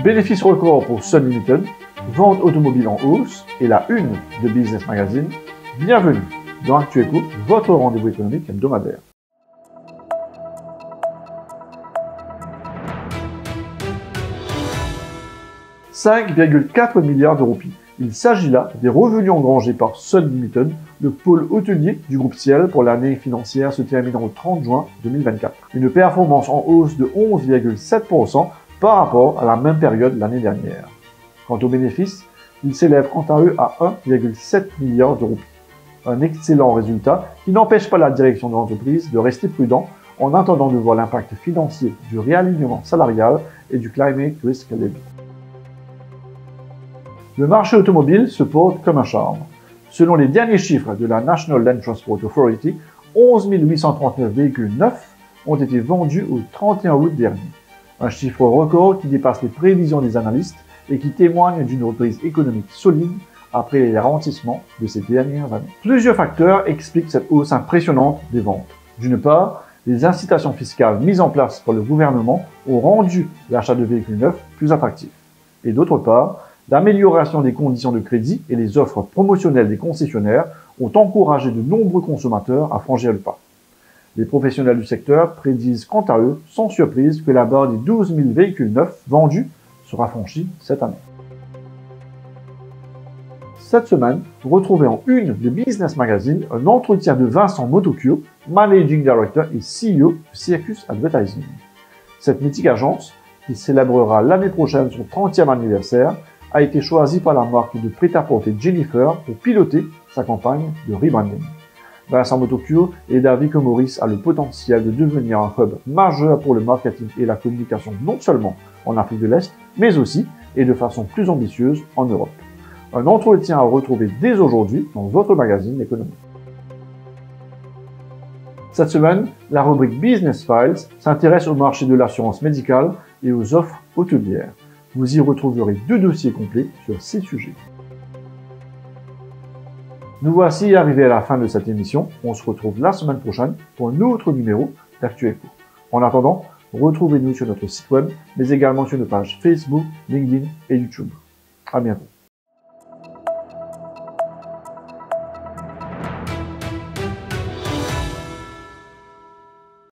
Bénéfice record pour Sun Limited, vente automobile en hausse et la une de Business Magazine. Bienvenue dans ActuEco, votre rendez-vous économique hebdomadaire. « 5,4 milliards de roupies. Il s'agit là des revenus engrangés par Sun Limited, le pôle hôtelier du groupe Ciel pour l'année financière se terminant au 30 juin 2024. Une performance en hausse de 11,7% par rapport à la même période l'année dernière. Quant aux bénéfices, ils s'élèvent quant à eux à 1,7 milliard de roupies. Un excellent résultat qui n'empêche pas la direction de l'entreprise de rester prudent en attendant de voir l'impact financier du réalignement salarial et du Climate Risk Levy. Le marché automobile se porte comme un charme. Selon les derniers chiffres de la National Land Transport Authority, 11 839 véhicules neufs ont été vendus au 31 août dernier. Un chiffre record qui dépasse les prévisions des analystes et qui témoigne d'une reprise économique solide après les ralentissements de ces dernières années. Plusieurs facteurs expliquent cette hausse impressionnante des ventes. D'une part, les incitations fiscales mises en place par le gouvernement ont rendu l'achat de véhicules neufs plus attractif. Et d'autre part, l'amélioration des conditions de crédit et les offres promotionnelles des concessionnaires ont encouragé de nombreux consommateurs à franchir le pas. Les professionnels du secteur prédisent quant à eux, sans surprise, que la barre des 12 000 véhicules neufs vendus sera franchie cette année. Cette semaine, retrouvez en une de Business Magazine un entretien de Vincent Motocure, Managing Director et CEO de Circus Advertising. Cette mythique agence, qui célébrera l'année prochaine son 30e anniversaire, a été choisie par la marque de prêt-à-porter Jennifer pour piloter sa campagne de rebranding. Vincent Motocure est d'avis que Maurice a le potentiel de devenir un hub majeur pour le marketing et la communication non seulement en Afrique de l'Est, mais aussi et de façon plus ambitieuse en Europe. Un entretien à retrouver dès aujourd'hui dans votre magazine économique. Cette semaine, la rubrique Business Files s'intéresse au marché de l'assurance médicale et aux offres hôtelières. Vous y retrouverez 2 dossiers complets sur ces sujets. Nous voici arrivés à la fin de cette émission. On se retrouve la semaine prochaine pour un autre numéro d'ActuEco. En attendant, retrouvez-nous sur notre site web, mais également sur nos pages Facebook, LinkedIn et YouTube. À bientôt.